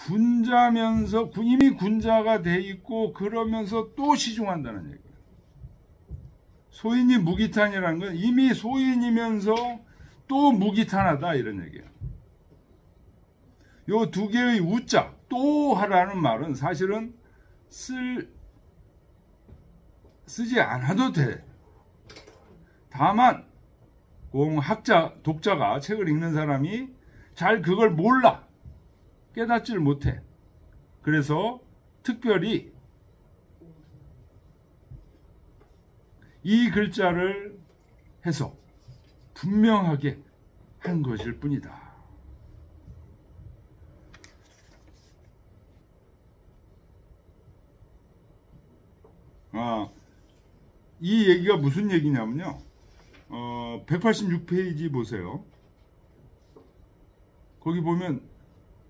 군자면서 이미 군자가 돼 있고 그러면서 또 시중한다는 얘기예요. 소인이 무기탄이라는 건 이미 소인이면서 또 무기탄하다 이런 얘기예요. 요 두 개의 우자 또 하라는 말은 사실은 쓰지 않아도 돼. 다만 공학자 독자가 책을 읽는 사람이 잘 그걸 몰라. 깨닫지를 못해. 그래서 특별히 이 글자를 해서 분명하게 한 것일 뿐이다. 이 얘기가 무슨 얘기냐면요. 186페이지 보세요. 거기 보면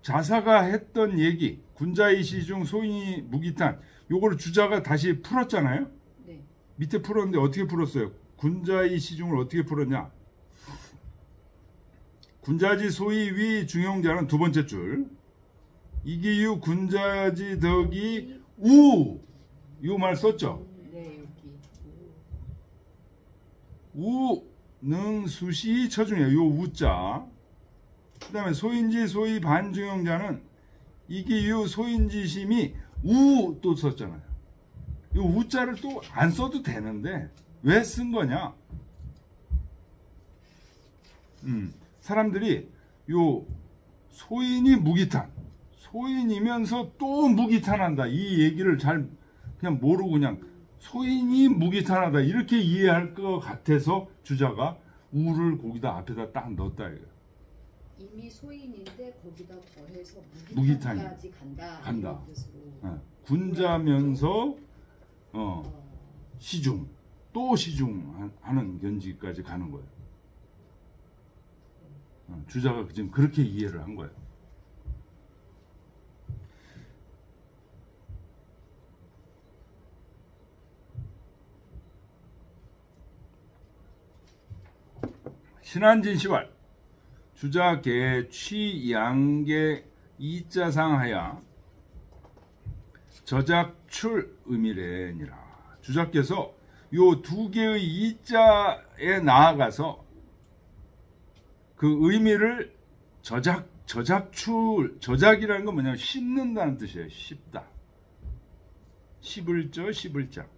자사가 했던 얘기, 군자의 시중 소인이 무기탄, 요거를 주자가 다시 풀었잖아요. 네. 밑에 풀었는데 어떻게 풀었어요? 군자의 시중을 어떻게 풀었냐? 군자지 소위 위 중용자는 두 번째 줄. 이기유 군자지 덕이 우. 이 말 썼죠? 네, 여기. 우, 능, 수시, 처중이에요. 요 우자. 그 다음에 소인지, 소위 반중용자는 이기유, 소인지심이 우 또 썼잖아요. 요 우자를 또 안 써도 되는데 왜 쓴 거냐? 사람들이 요 소인이 무기탄, 소인이면서 또 무기탄한다. 이 얘기를 잘 그냥 모르고 그냥 소인이 무기탄하다 이렇게 이해할 것 같아서 주자가 우를 거기다 앞에다 딱 넣었다 이거예요. 이미 소인인데 거기다 더해서 무기탄이 무기탄까지 간다. 군자면서 시중 또 시중하는 견지까지 가는 거예요. 주자가 지금 그렇게 이해를 한 거예요. 신한진시왈 주자계 취양계 이자상하야 저작출 의미래니라. 주자께서 요 두 개의 이자에 나아가서 그 의미를 저작이라는 건 뭐냐면 씹는다는 뜻이에요. 씹다. 씹을 자.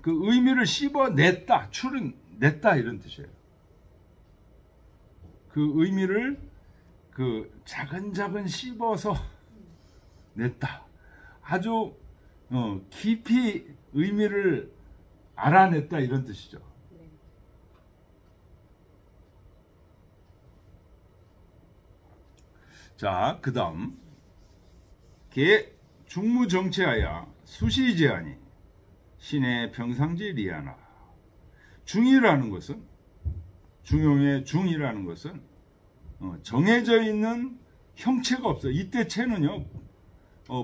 그 의미를 씹어냈다. 출은 냈다 이런 뜻이에요. 그 의미를 차근차근 씹어서 냈다. 아주 깊이 의미를 알아냈다 이런 뜻이죠. 자, 그 다음 개 중무정체하야 수시제하니 신의 평상지 리하나. 중이라는 것은 중용의 중이라는 것은 정해져 있는 형체가 없어. 이때 체는요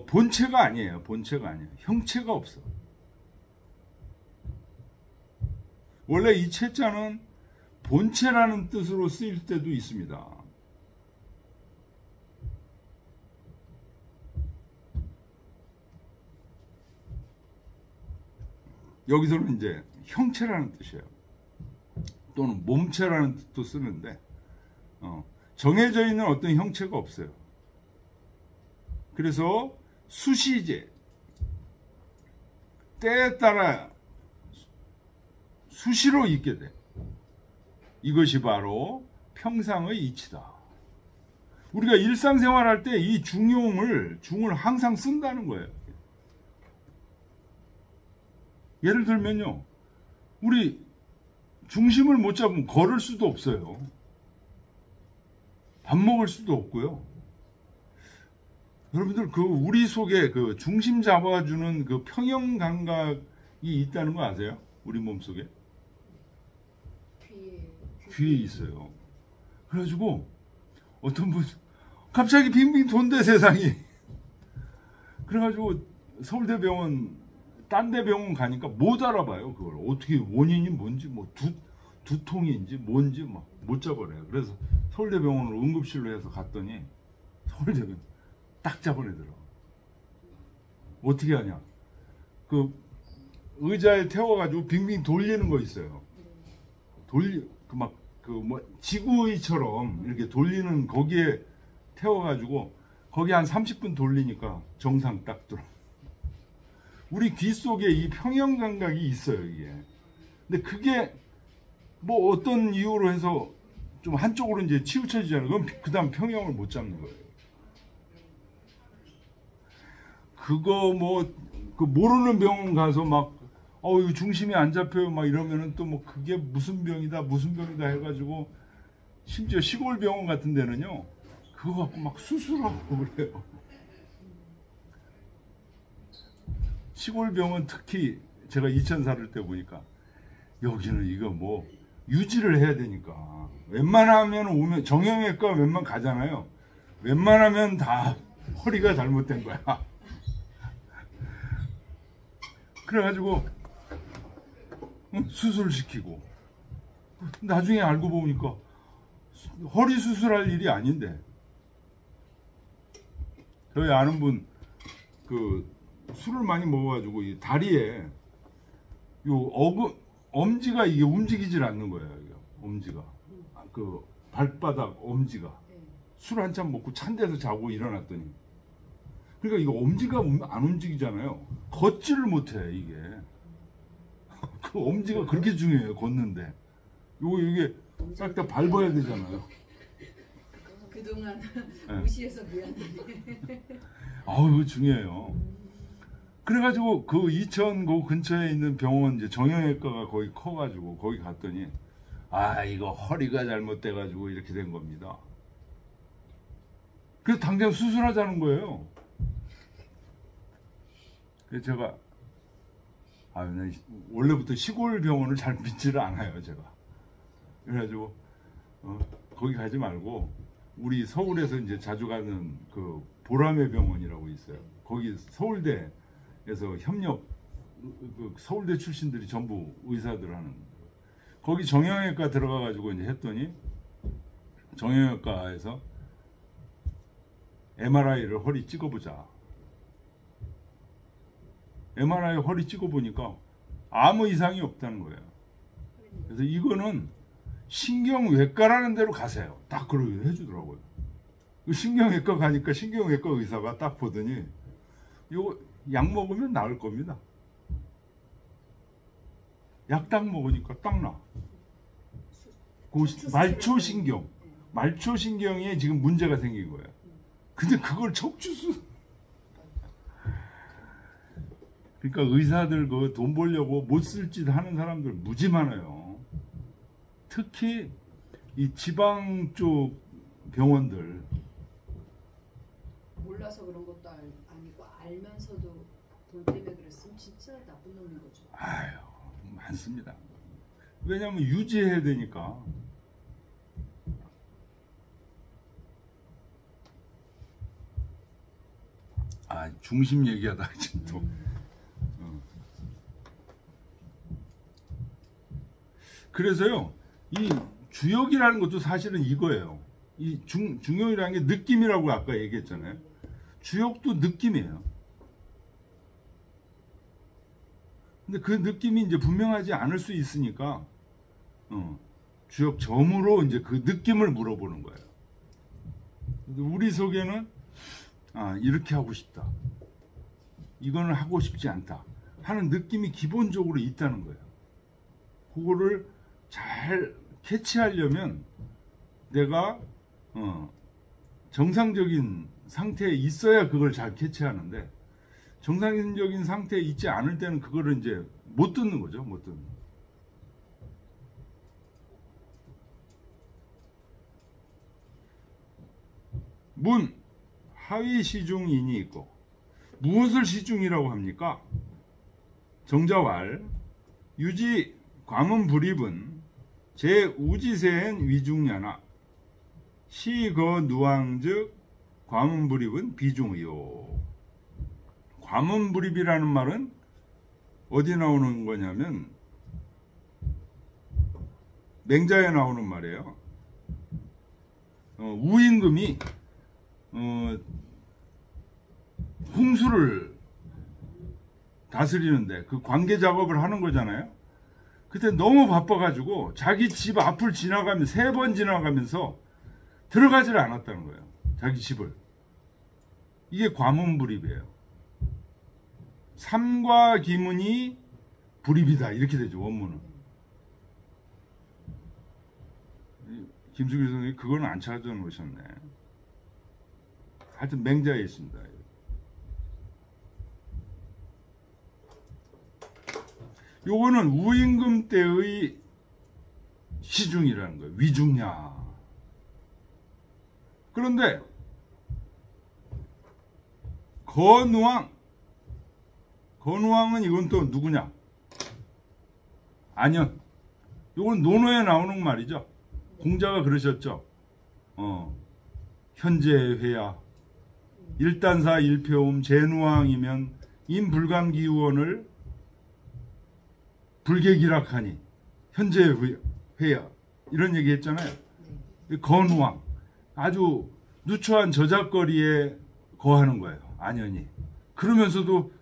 본체가 아니에요. 본체가 아니에요. 형체가 없어. 원래 이 체자는 본체라는 뜻으로 쓰일 때도 있습니다. 여기서는 이제 형체라는 뜻이에요. 또는 몸체라는 뜻도 쓰는데 정해져 있는 어떤 형체가 없어요. 그래서 수시제, 때에 따라 수시로 있게 돼. 이것이 바로 평상의 이치다. 우리가 일상생활할 때 이 중을 항상 쓴다는 거예요. 예를 들면요, 우리 중심을 못 잡으면 걸을 수도 없어요. 밥 먹을 수도 없고요. 여러분들 우리 속에 중심 잡아주는 평형 감각이 있다는 거 아세요? 우리 몸 속에 귀에 있어요. 그래가지고 어떤 분 갑자기 빙빙 돈대 세상이. 그래가지고 서울대병원 딴 데 병원 가니까 못 알아봐요. 그걸 어떻게 원인이 뭔지 두통인지 뭔지 못 잡아내요. 그래서 서울대병원으로 응급실로 해서 갔더니 서울대병원 딱 잡아내더라. 어떻게 하냐? 그 의자에 태워가지고 빙빙 돌리는 거 있어요. 지구의처럼 이렇게 돌리는 거기에 태워가지고 거기 한 30분 돌리니까 정상 딱 들어. 우리 귀 속에 이 평형 감각이 있어요, 이게. 근데 그게 뭐 어떤 이유로 해서 좀 한쪽으로 이제 치우쳐지잖아요. 그럼 그 다음 평형을 못 잡는 거예요. 그거 그 모르는 병원 가서 막, 이거 중심이 안 잡혀요. 막 이러면은 또 뭐 그게 무슨 병이다 해가지고, 심지어 시골 병원 같은 데는요, 그거 갖고 막 수술하고 그래요. 시골 병원 특히 제가 이천 살을 때 보니까, 여기는 이거 뭐, 유지를 해야 되니까. 웬만하면 오면, 정형외과 웬만 가잖아요. 웬만하면 다 허리가 잘못된 거야. 그래가지고 수술시키고 나중에 알고 보니까 허리 수술할 일이 아닌데, 저희 아는 분 그 술을 많이 먹어가지고 이 다리에 엄지가 이게 움직이질 않는 거예요. 이게 엄지가 그 발바닥 엄지가 술 한잔 먹고 찬 데서 자고 일어났더니, 그러니까 이거 엄지가 안 움직이잖아요. 걷지를 못해 이게. 그 엄지가 그렇게 중요해요. 걷는데 이게 딱 다 밟아야 되잖아요. 그동안 네. 무시해서 미안해. 이거 중요해요. 그래가지고 그 이천 그 근처에 있는 병원 이제 정형외과가 거기 커가지고 거기 갔더니, 이거 허리가 잘못돼가지고 이렇게 된 겁니다. 그래서 당장 수술하자는 거예요. 그래서 제가 원래부터 시골 병원을 잘 믿지를 않아요, 제가. 그래가지고 거기 가지 말고 우리 서울에서 이제 자주 가는 그 보라매 병원이라고 있어요. 거기 서울대에서 협력, 그 서울대 출신들이 전부 의사들 하는, 거기 정형외과 들어가가지고 이제 했더니, 정형외과에서 MRI를 허리 찍어보자. MRI 허리 찍어보니까 아무 이상이 없다는 거예요. 그래서 이거는 신경외과라는 데로 가세요. 딱 그러게 해주더라고요. 신경외과 가니까 신경외과 의사가 딱 보더니, 이거 약 먹으면 나을 겁니다. 약 딱 먹으니까 딱 나. 말초신경에 지금 문제가 생긴 거예요. 근데 그걸 척추수. 그러니까 의사들 그 돈 벌려고 못 쓸 짓 하는 사람들 무지 많아요. 특히 이 지방 쪽 병원들. 몰라서 그런 것도 아니고 알면서도 돈 때문에 그랬으면 진짜 나쁜 놈인 거죠. 많습니다. 왜냐하면 유지해야 되니까. 중심 얘기하다 지금 또. 그래서요, 이 주역이라는 것도 사실은 이거예요. 이 중역이라는 게 느낌이라고 아까 얘기했잖아요. 주역도 느낌이에요. 근데 그 느낌이 이제 분명하지 않을 수 있으니까, 주역 점으로 이제 그 느낌을 물어보는 거예요. 우리 속에는, 이렇게 하고 싶다. 이거는 하고 싶지 않다. 하는 느낌이 기본적으로 있다는 거예요. 그거를 잘 캐치하려면 내가 정상적인 상태에 있어야 그걸 잘 캐치하는데, 정상적인 상태에 있지 않을 때는 그거를 이제 못 듣는 거죠. 못 듣는. 문, 하위 시중인이 있고, 무엇을 시중이라고 합니까? 정자왈, 유지 과문불입은 제 우지세엔 위중야나 시거 누왕즉 과문불입은 비중의요. 과문불입이라는 말은 어디 나오는 거냐면 맹자에 나오는 말이에요. 우임금이 홍수를 다스리는데 그 관계 작업을 하는 거잖아요. 그때 너무 바빠가지고 자기 집 앞을 지나가면서 3번 지나가면서 들어가지를 않았다는 거예요. 자기 집을. 이게 과문불입이에요. 삼과 기문이 불입이다 이렇게 되죠. 원문은. 김수길 선생님이 그건 안 찾아놓으셨네. 하여튼 맹자에 있습니다. 요거는 우임금 때의 시중이라는 거예요. 위중야. 그런데 건우왕은 이건 또 누구냐? 안현. 요건 논어에 나오는 말이죠. 공자가 그러셨죠. 현재회야 일단사 일표음 제누왕이면 임불감기원을 불개기락하니 현재회야 이런 얘기 했잖아요. 건우왕 아주 누추한 저작거리에 거하는 거예요. 안현이. 그러면서도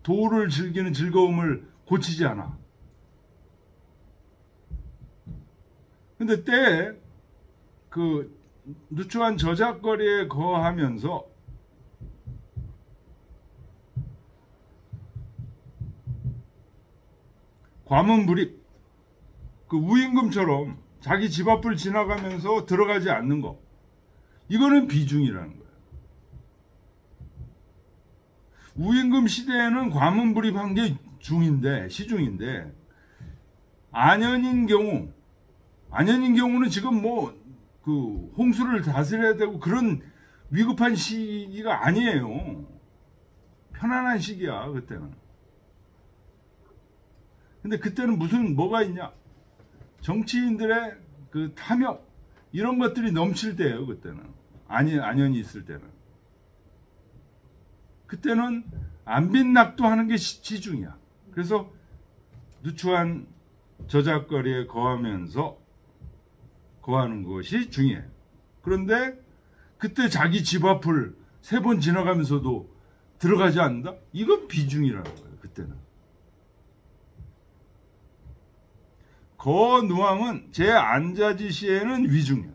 도를 즐기는 즐거움을 고치지 않아. 근데 때에 그 누추한 저작거리에 거하면서 과문불입, 그 우임금처럼 자기 집 앞을 지나가면서 들어가지 않는 거, 이거는 비중이라는 거예요. 우임금 시대에는 과문불입한 게 시중인데 안현인 경우는 지금 그 홍수를 다스려야 되고 그런 위급한 시기가 아니에요. 편안한 시기야 그때는. 근데 그때는 뭐가 있냐? 정치인들의 그 탐욕 이런 것들이 넘칠 때예요. 그때는 안현이 있을 때는. 그때는 안빈낙도하는 게 시중이야. 그래서 누추한 저작거리에 거하는 것이 중요해요. 그런데 그때 자기 집 앞을 3번 지나가면서도 들어가지 않는다? 이건 비중이라는 거예요. 그때는. 거누왕은 제 안자지 시에는 위중이에요.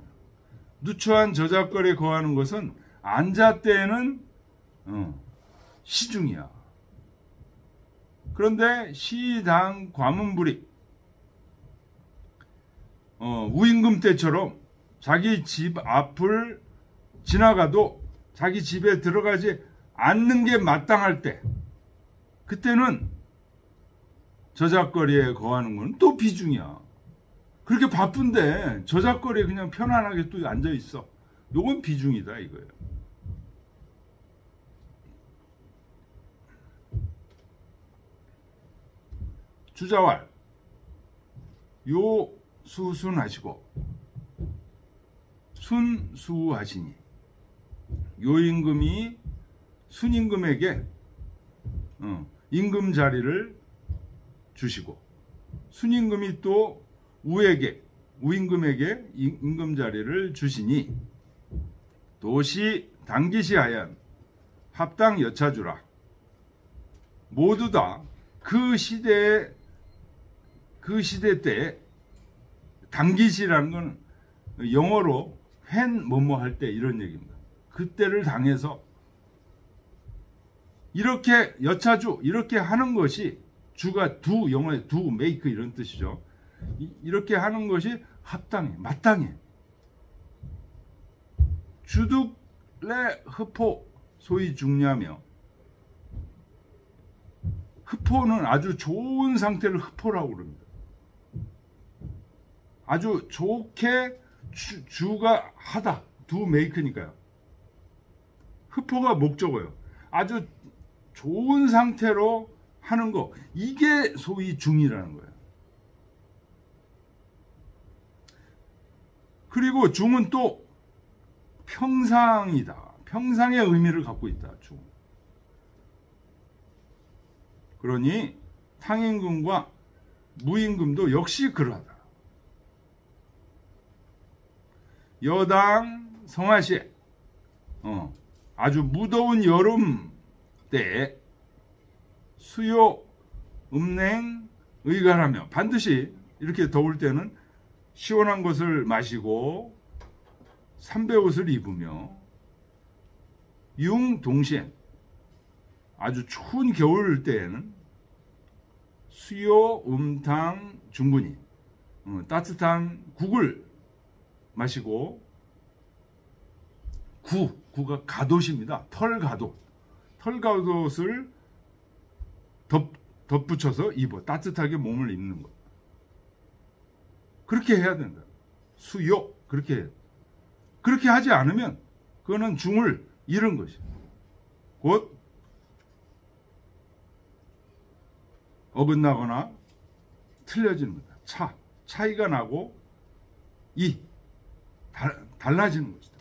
누추한 저작거리에 거하는 것은 안자 때에는 시중이야. 그런데 시당 과문불입 우임금 때처럼 자기 집 앞을 지나가도 자기 집에 들어가지 않는 게 마땅할 때, 그때는 저작거리에 거하는 건 또 비중이야. 그렇게 바쁜데 저작거리에 그냥 편안하게 또 앉아 있어. 요건 비중이다 이거예요. 주자왈 요 수순하시고 순수하시니 요임금이 순임금에게 임금 자리를 주시고 순임금이 또 우임금에게 임금 자리를 주시니 도시 당기시하연 합당 여차주라. 모두 다 그 시대 때 당기시라는 건 영어로 when 뭐뭐 할 때 이런 얘기입니다. 그때를 당해서 이렇게 여차주 이렇게 하는 것이 주가 영어의 make 이런 뜻이죠. 이렇게 하는 것이 합당해, 마땅해. 주득레 흡포 소위 중냐며, 흡포는 아주 좋은 상태를 흡포라고 그럽니다. 아주 좋게 주가 하다, make니까요. 흡포가 목적어예요. 아주 좋은 상태로 하는 거, 이게 소위 중이라는 거예요. 그리고 중은 또 평상이다. 평상의 의미를 갖고 있다. 중. 그러니 탕임금과 무임금도 역시 그러하다. 여당 성하시에 아주 무더운 여름 때 수요 음냉 의갈하며, 반드시 이렇게 더울 때는 시원한 것을 마시고 삼배옷을 입으며, 융동시엔 아주 추운 겨울 때에는 수요 음탕 중군이 따뜻한 국을 마시고, 구가 갓옷입니다. 털갓옷을 덧붙여서 입어 따뜻하게 몸을 입는 것. 그렇게 해야 된다. 수요 그렇게 해요. 그렇게 하지 않으면 그거는 중을 잃은 것이에요. 곧 어긋나거나 틀려지는 거다. 차이가 나고 달라지는 것이다.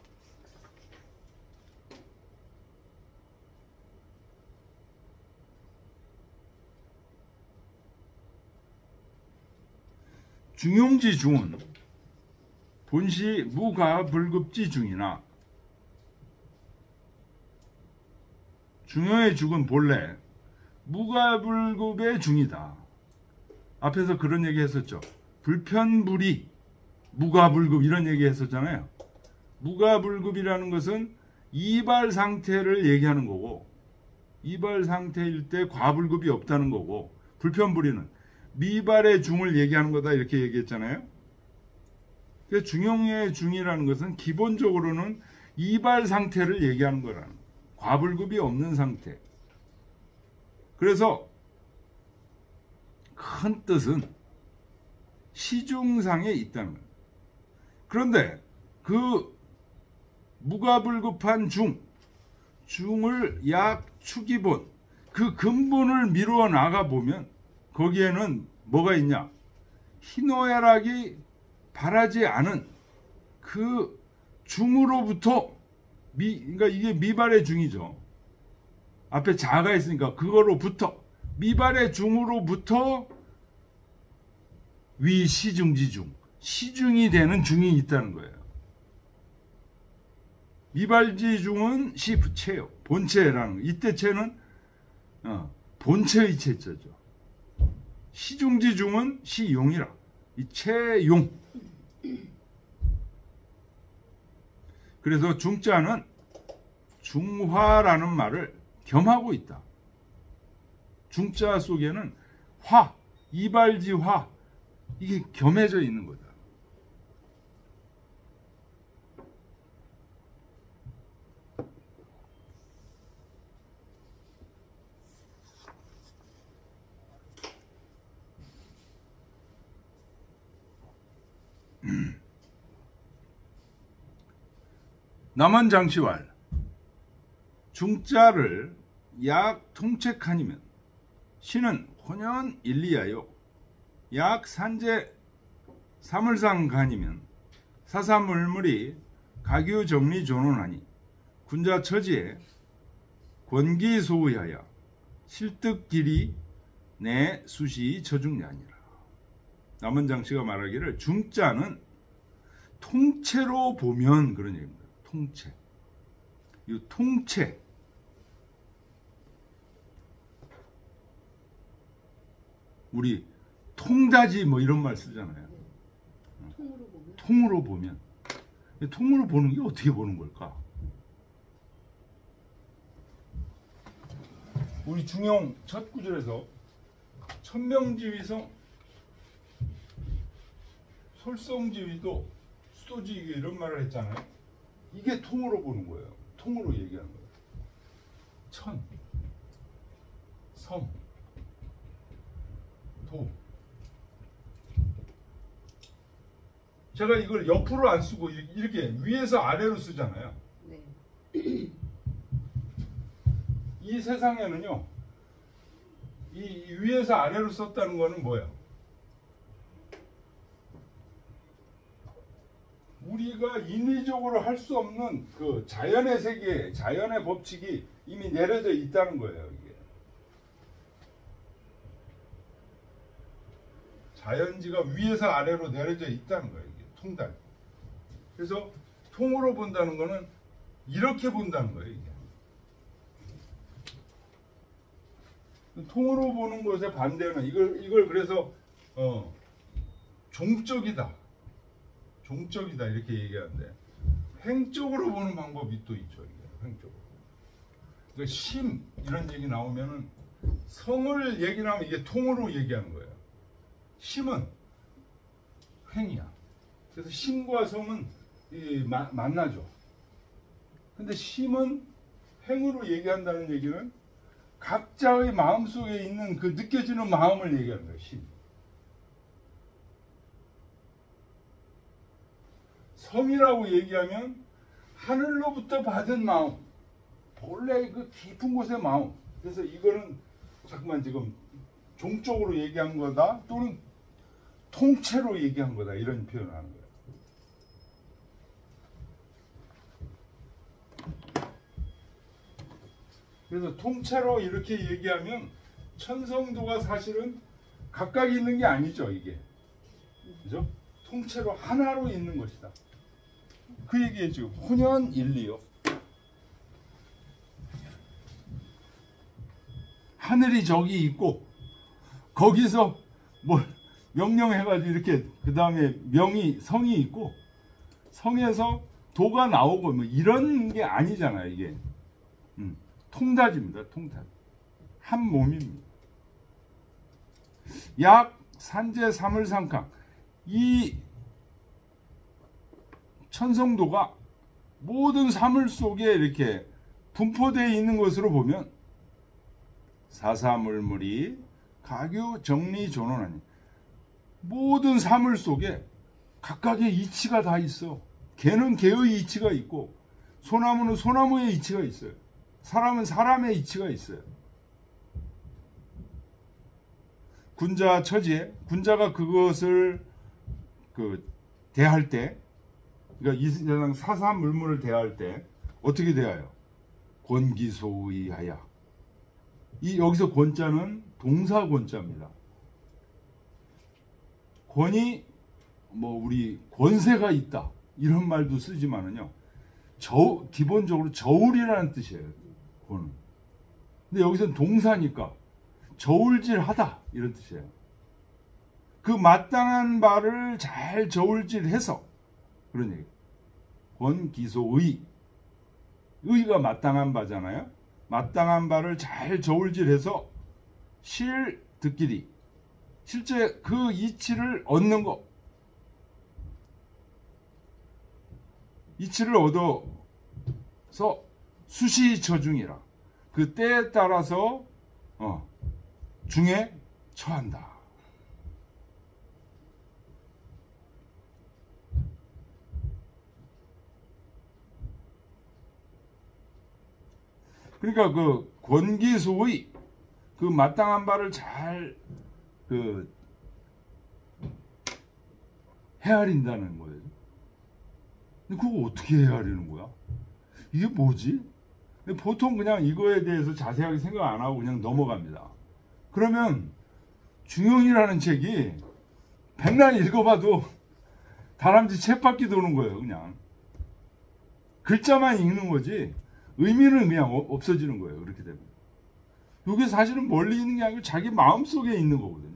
중용지 중은 본시 무가불급지 중이나, 중용의 중은 본래 무가불급의 중이다. 앞에서 그런 얘기 했었죠. 불편불이 무가불급 이런 얘기 했었잖아요. 무가불급이라는 것은 이발 상태를 얘기하는 거고, 이발 상태일 때 과불급이 없다는 거고, 불편불이는 미발의 중을 얘기하는 거다 이렇게 얘기했잖아요. 그래서 중용의 중이라는 것은 기본적으로는 이발 상태를 얘기하는 거라는 거예요. 과불급이 없는 상태. 그래서 큰 뜻은 시중상에 있다는 거예요. 그런데 그 무가불급한 중을 약 축이본, 그 근본을 미루어 나가 보면 거기에는 뭐가 있냐? 희노애락이 바라지 않은 그 중으로부터, 그러니까 이게 미발의 중이죠. 앞에 자가 있으니까 그거로부터, 미발의 중으로부터 위시중지중, 시중이 되는 중이 있다는 거예요. 미발지중은 시부체요. 본체라는 거. 이때 체는 본체의 체자죠. 시중지중은 시용이라. 이 체용. 그래서 중자는 중화라는 말을 겸하고 있다. 중자 속에는 화, 이발지화, 이게 겸해져 있는 거다. 남원장시왈 중자를 약 통책하니면 시는 혼연 일리하여 약 산재 사물상 간이면 사사물물이 가규 정리 존원하니 군자 처지에 권기소의하여 실득길이 내 수시 처중야니라. 남원장씨가 말하기를 중자는 통체로 보면 그런 얘기입니다. 통체. 이 통체. 우리 통다지 뭐 이런 말 쓰잖아요. 통으로 보면. 통으로 보는 게 어떻게 보는 걸까? 우리 중용 첫 구절에서 천명지위성, 솔성지위도 수도지위 이런 말을 했잖아요. 이게 통으로 보는 거예요. 통으로 얘기하는 거예요. 천, 섬, 도. 제가 이걸 옆으로 안 쓰고 이렇게 위에서 아래로 쓰잖아요. 네. 이 세상에는요, 이 위에서 아래로 썼다는 거는 뭐예요? 우리가 인위적으로 할 수 없는 그 자연의 세계, 자연의 법칙이 이미 내려져 있다는 거예요. 이게 자연지가 위에서 아래로 내려져 있다는 거예요. 이게 통달. 그래서 통으로 본다는 거는 이렇게 본다는 거예요. 이게. 통으로 보는 것의 반대는 이걸 그래서 종적이다 이렇게 얘기하는데, 횡적으로 보는 방법이 또 있죠. 이게 횡적으로. 그러니까 심 이런 얘기 나오면은 성을 얘기하면 이게 통으로 얘기하는 거예요. 심은 횡이야. 그래서 심과 성은 만나죠. 근데 심은 횡으로 얘기한다는 얘기는 각자의 마음속에 있는 그 느껴지는 마음을 얘기하는 거예요. 심. 성이라고 얘기하면 하늘로부터 받은 마음, 본래 그 깊은 곳의 마음. 그래서 이거는 잠깐만 지금 종적으로 얘기한 거다 또는 통째로 얘기한 거다 이런 표현을 하는 거예요. 그래서 통째로 이렇게 얘기하면 천성도가 사실은 각각 있는 게 아니죠. 이게 그죠? 통째로 하나로 있는 것이다. 그 얘기에 지금 혼연일리요. 하늘이 저기 있고 거기서 뭘 명령해가지고 이렇게 그 다음에 명이 성이 있고 성에서 도가 나오고 뭐 이런 게 아니잖아요. 이게 통다지입니다. 통다. 한 몸입니다. 약 산재 사물상강. 이 천성도가 모든 사물 속에 이렇게 분포되어 있는 것으로 보면 사사물물이 가교 정리 존원하니 모든 사물 속에 각각의 이치가 다 있어. 개는 개의 이치가 있고 소나무는 소나무의 이치가 있어요. 사람은 사람의 이치가 있어요. 군자 처지에 군자가 그것을 대할 때, 그러니까 이 세상 사사물물을 대할 때 어떻게 대하여? 권기소의하야. 이 여기서 권자는 동사 권자입니다. 권이 뭐 우리 권세가 있다 이런 말도 쓰지만은요. 기본적으로 저울이라는 뜻이에요. 권은. 근데 여기서는 동사니까 저울질하다 이런 뜻이에요. 그 마땅한 바를 잘 저울질해서 그런 얘기. 권기소의. 의가 마땅한 바잖아요. 마땅한 바를 잘 저울질해서 듣기리. 실제 그 이치를 얻는 것. 이치를 얻어서 수시처중이라. 그 때에 따라서 중에 처한다. 그러니까 그 권기소의 그 마땅한 바를 잘 헤아린다는 거예요. 근데 그거 어떻게 헤아리는 거야? 이게 뭐지? 보통 그냥 이거에 대해서 자세하게 생각 안 하고 그냥 넘어갑니다. 그러면 중용이라는 책이 백날 읽어봐도 다람쥐 쳇바퀴 도는 거예요. 그냥 글자만 읽는 거지 의미는 그냥 없어지는 거예요. 그렇게 되면 이게 사실은 멀리 있는 게 아니고 자기 마음속에 있는 거거든요.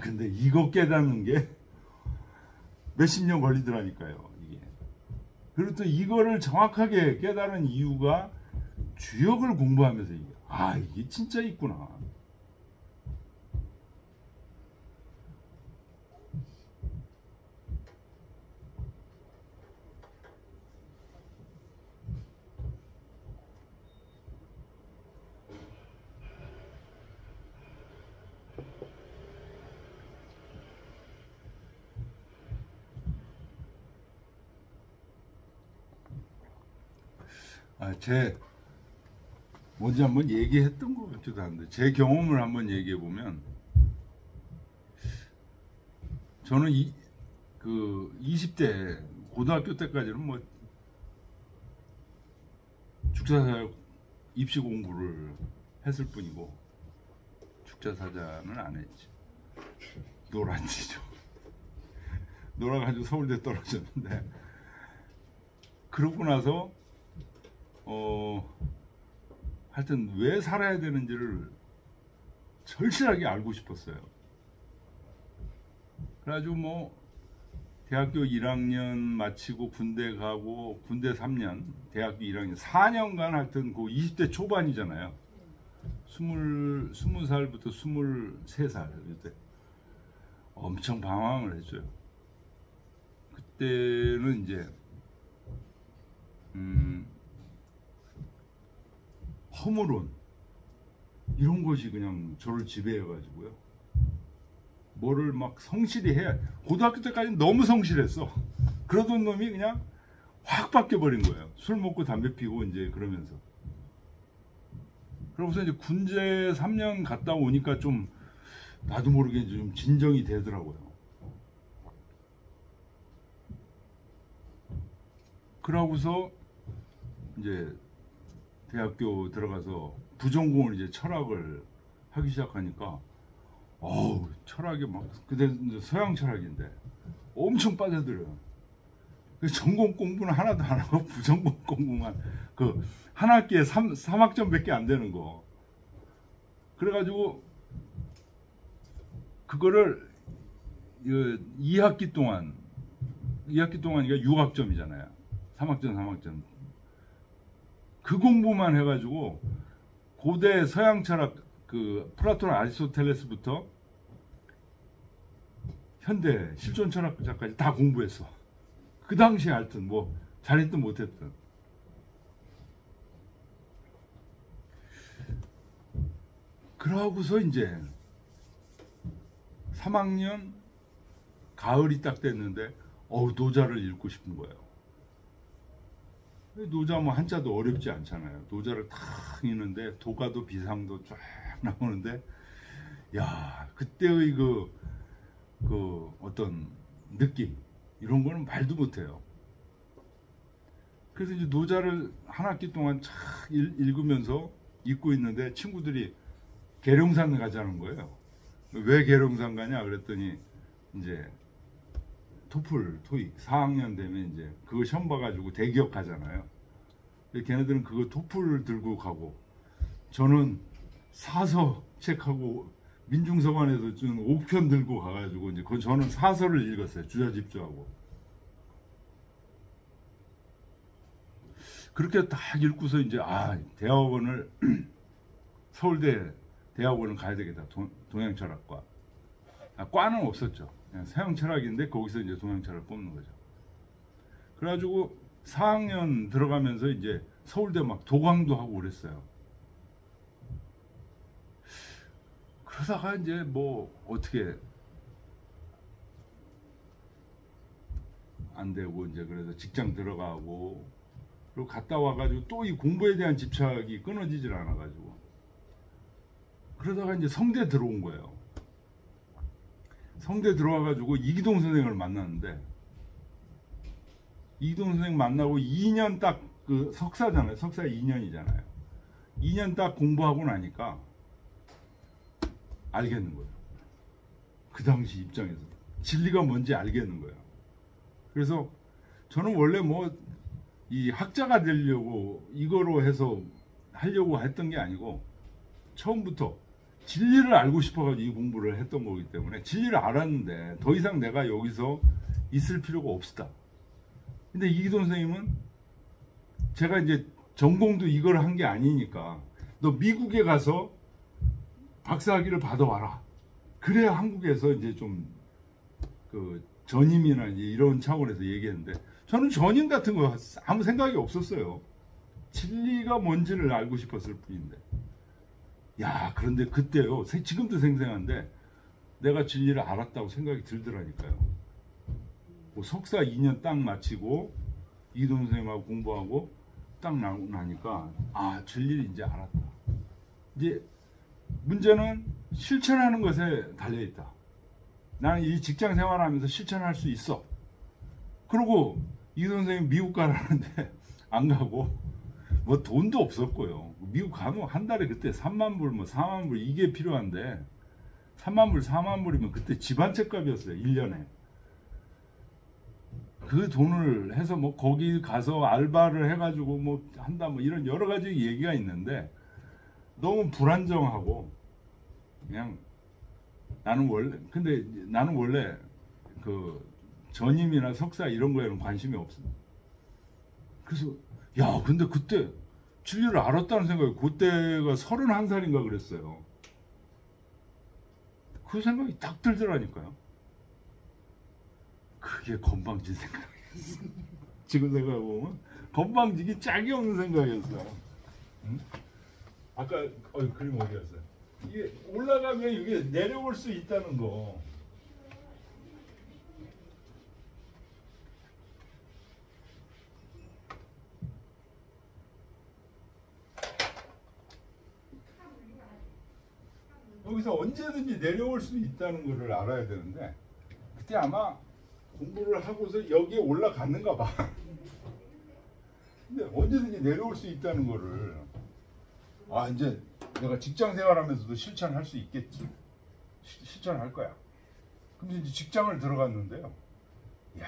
근데 이거 깨닫는 게 몇십 년 걸리더라니까요. 이게. 그리고 또 이거를 정확하게 깨달은 이유가 주역을 공부하면서 이게 진짜 있구나. 뭔지 한번 얘기했던 것 같기도 한데, 제 경험을 한번 얘기해 보면, 저는 20대, 고등학교 때까지는 뭐, 죽자사자 입시 공부를 했을 뿐이고, 죽자사자는 안 했지. 놀았지죠. 놀아가지고 서울대 떨어졌는데, 그러고 나서 하여튼 왜 살아야 되는지를 절실하게 알고 싶었어요. 그래가지고 뭐 대학교 1학년 마치고 군대 가고 군대 3년, 대학교 1학년 4년간 하여튼 그 20대 초반이잖아요. 20살부터 23살 이때 엄청 방황을 했어요. 그때는 이제 허물론 이런 것이 그냥 저를 지배해 가지고요. 뭐를 막 성실히 해야, 고등학교 때까지는 너무 성실했어. 그러던 놈이 그냥 확 바뀌어버린 거예요. 술 먹고 담배 피고 이제 그러면서. 그러고서 이제 군대 3년 갔다 오니까 좀 나도 모르게 좀 진정이 되더라고요. 그러고서 이제 대학교 들어가서 부전공을 이제 철학을 하기 시작하니까 철학이 막 그때 서양 철학인데 엄청 빠져들어요. 그래서 전공 공부는 하나도 안 하고 부전공 공부만 그 한 학기에 3학점밖에 안 되는 거. 그래가지고 그거를 2학기 동안 이게 6학점이잖아요. 3학점. 그 공부만 해가지고 고대 서양 철학 그 플라톤 아리스토텔레스부터 현대 실존 철학자까지 다 공부했어. 그 당시에 하여튼 뭐 잘했든 못했든. 그러고서 이제 3학년 가을이 딱 됐는데 노자를 읽고 싶은 거예요. 노자 뭐 한자도 어렵지 않잖아요. 노자를 탁 읽는데 도가도 비상도 쫙 나오는데 야 그때의 그 어떤 느낌 이런 거는 말도 못해요. 그래서 이제 노자를 한 학기 동안 쫙 읽으면서 읽고 있는데 친구들이 계룡산 가자는 거예요. 왜 계룡산 가냐 그랬더니 이제 토플, 토익 4학년 되면 이제 그거 시험 봐가지고 대기업 가잖아요. 걔네들은 그거 토플을 들고 가고 저는 사서 책하고 민중서관에서 준 5편 들고 가가지고 이제 저는 사서를 읽었어요. 주저집주하고. 그렇게 딱 읽고서 이제 대학원을 서울대 대학원을 가야 되겠다. 동양철학과. 과는 없었죠. 그냥 서양철학인데 거기서 이제 동양철학을 뽑는 거죠. 그래가지고 4학년 들어가면서 이제 서울대 막 도강도 하고 그랬어요. 그러다가 이제 뭐 어떻게 안 되고 이제 그래서 직장 들어가고 그리고 갔다 와가지고 또 이 공부에 대한 집착이 끊어지질 않아가지고 그러다가 이제 성대 들어온 거예요. 성대 들어와가지고 이기동 선생을 만났는데 이기동 선생 만나고 2년 딱 그 석사잖아요. 석사 2년이잖아요. 2년 딱 공부하고 나니까 알겠는 거예요. 그 당시 입장에서 진리가 뭔지 알겠는 거예요. 그래서 저는 원래 뭐 이 학자가 되려고 이거로 해서 하려고 했던 게 아니고 처음부터 진리를 알고 싶어가지고 이 공부를 했던 거기 때문에 진리를 알았는데 더 이상 내가 여기서 있을 필요가 없다. 근데 이기동 선생님은 제가 이제 전공도 이걸 한 게 아니니까 너 미국에 가서 박사학위를 받아와라. 그래야 한국에서 이제 좀 그 전임이나 이제 이런 차원에서 얘기했는데 저는 전임 같은 거 아무 생각이 없었어요. 진리가 뭔지를 알고 싶었을 뿐인데. 야, 그런데 그때요. 지금도 생생한데 내가 진리를 알았다고 생각이 들더라니까요. 뭐 석사 2년 딱 마치고 이동 선생님하고 공부하고 딱 나니까 진리를 이제 알았다. 이제 문제는 실천하는 것에 달려있다. 나는 이 직장 생활하면서 실천할 수 있어. 그리고 이 선생님 미국 가라는데 안 가고 뭐 돈도 없었고요. 미국 가면 한 달에 그때 3만 불, 뭐 4만 불 이게 필요한데 3만 불, 4만 불이면 그때 집 한 채 값이었어요. 1년에. 그 돈을 해서 뭐 거기 가서 알바를 해가지고 뭐 한다 뭐 이런 여러 가지 얘기가 있는데 너무 불안정하고 그냥 나는 원래 그 전임이나 석사 이런 거에는 관심이 없어. 그래서 야 근데 그때 진리를 알았다는 생각이 그때가 31살인가 그랬어요. 그 생각이 딱 들더라니까요. 그게 건방진 생각이었어. 지금 생각해보면 건방지기 짝이 없는 생각이었어요. 응? 아까 그림 어디 갔어요? 이게 올라가면 이게 내려올 수 있다는 거. 여기서 언제든지 내려올 수 있다는 것을 알아야 되는데 그때 아마 공부를 하고서 여기에 올라갔는가 봐. 근데 언제든지 내려올 수 있다는 거를 이제 내가 직장 생활하면서도 실천할 수 있겠지. 실천할 거야. 근데 이제 직장을 들어갔는데요. 야,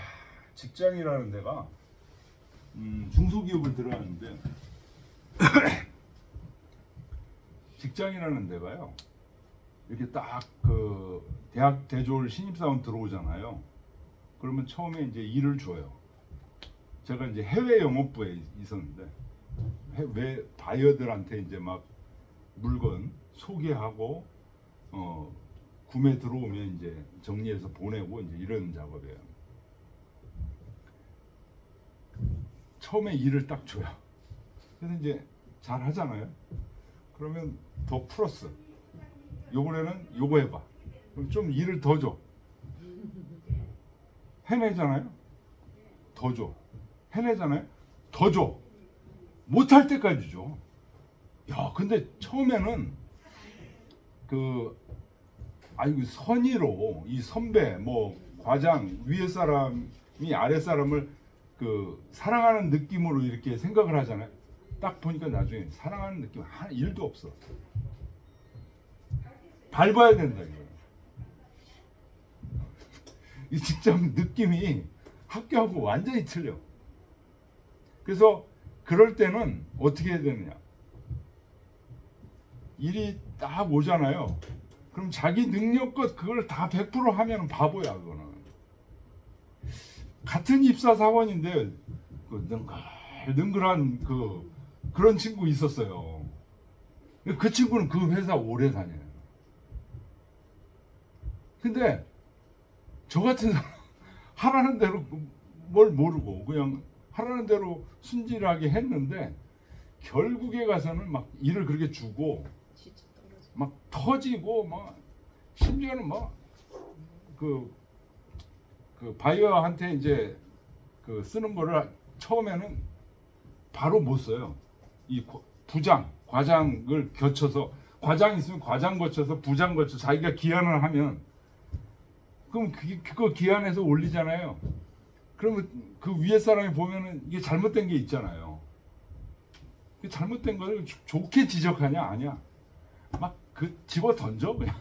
직장이라는 데가 중소기업을 들어갔는데 직장이라는 데가요. 이렇게 딱 그 대학 대졸 신입사원 들어오잖아요. 그러면 처음에 이제 일을 줘요. 제가 이제 해외 영업부에 있었는데 해외 바이어들한테 이제 막 물건 소개하고 구매 들어오면 이제 정리해서 보내고 이제 이런 작업이에요. 처음에 일을 딱 줘요. 그래서 이제 잘 하잖아요. 그러면 더 플러스. 요번에는 요거 해봐. 그럼 좀 일을 더 줘. 해내잖아요. 더 줘. 해내잖아요. 더 줘. 못할 때까지 줘. 야, 근데 처음에는 선의로 이 선배, 뭐 과장, 위에 사람이 아래 사람을 사랑하는 느낌으로 이렇게 생각을 하잖아요. 딱 보니까 나중에 사랑하는 느낌 하나 1도 없어. 밟아야 된다 이거예요. 이 직장 느낌이 학교하고 완전히 틀려. 그래서 그럴 때는 어떻게 해야 되느냐. 일이 딱 오잖아요. 그럼 자기 능력껏 그걸 다 100% 하면 바보야 그거는. 같은 입사 사원인데 능글능글한 그런 친구 있었어요. 그 친구는 그 회사 오래 다녀요. 근데 저 같은 사람 하라는 대로 뭘 모르고 그냥 하라는 대로 순진하게 했는데 결국에 가서는 막 일을 그렇게 주고 막 터지고 막 심지어는 막 바이어한테 이제 쓰는 거를 처음에는 바로 못 써요. 이 과장을 거쳐서 과장 있으면 과장 거쳐서 부장 거쳐서 자기가 기한을 하면 그럼 그거 기한해서 올리잖아요. 그러면 그 위에 사람이 보면은 이게 잘못된 게 있잖아요. 잘못된 거를 좋게 지적하냐? 아니야. 막 집어 던져 그냥.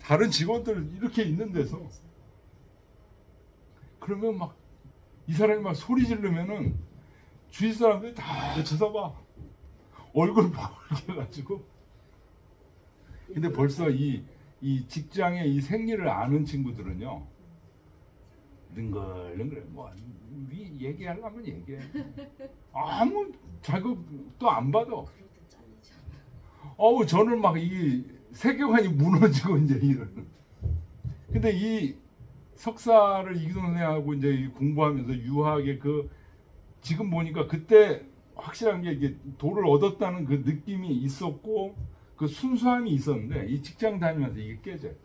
다른 직원들 이렇게 있는 데서 그러면 막 이 사람이 막 소리 지르면은 주위 사람들이 다 쳐다봐. 얼굴 벌게 해가지고. 근데 벌써 이 직장의 이 생리를 아는 친구들은요. 능글능글해. 뭐 얘기하려면 얘기해. 아무 자극도 안 받아. 저는 막 이 세계관이 무너지고 이제 이런. 근데 이 석사를 이기동 선생하고 이제 공부하면서 유학의 지금 보니까 그때 확실한 게 이게 도를 얻었다는 그 느낌이 있었고 그 순수함이 있었는데 이 직장 다니면서 이게 깨져요.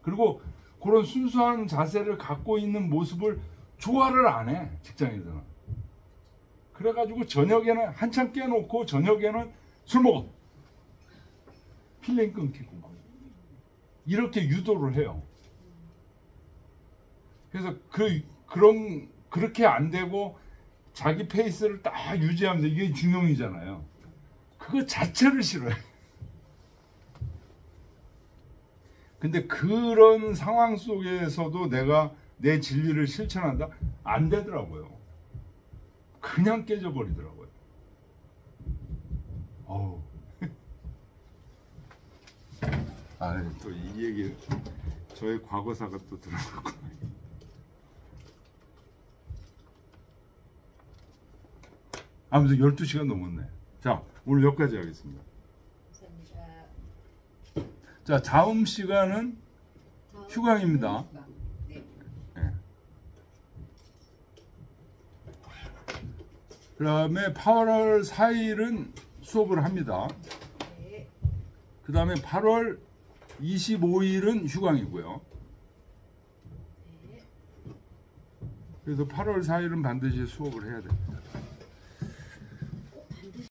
그리고 그런 순수한 자세를 갖고 있는 모습을 좋아를 안 해, 직장에서는. 그래가지고 저녁에는 한참 깨놓고 저녁에는 술 먹어. 필름 끊기고 막. 이렇게 유도를 해요. 그래서 그렇게 안 되고 자기 페이스를 딱 유지하면서 이게 중용이잖아요. 그거 자체를 싫어해. 근데 그런 상황 속에서도 내가 내 진리를 실천한다? 안 되더라고요. 그냥 깨져버리더라고요. 어우. 아, 또 이 얘기, 저의 과거사가 또 들어갔구나. 아무튼 12시간 넘었네. 자, 오늘 여기까지 하겠습니다. 감사합니다. 자, 다음 시간은 휴강입니다. 네. 네. 그 다음에 8월 4일은 수업을 합니다. 네. 그 다음에 8월 25일은 휴강이고요. 네. 그래서 8월 4일은 반드시 수업을 해야 됩니다.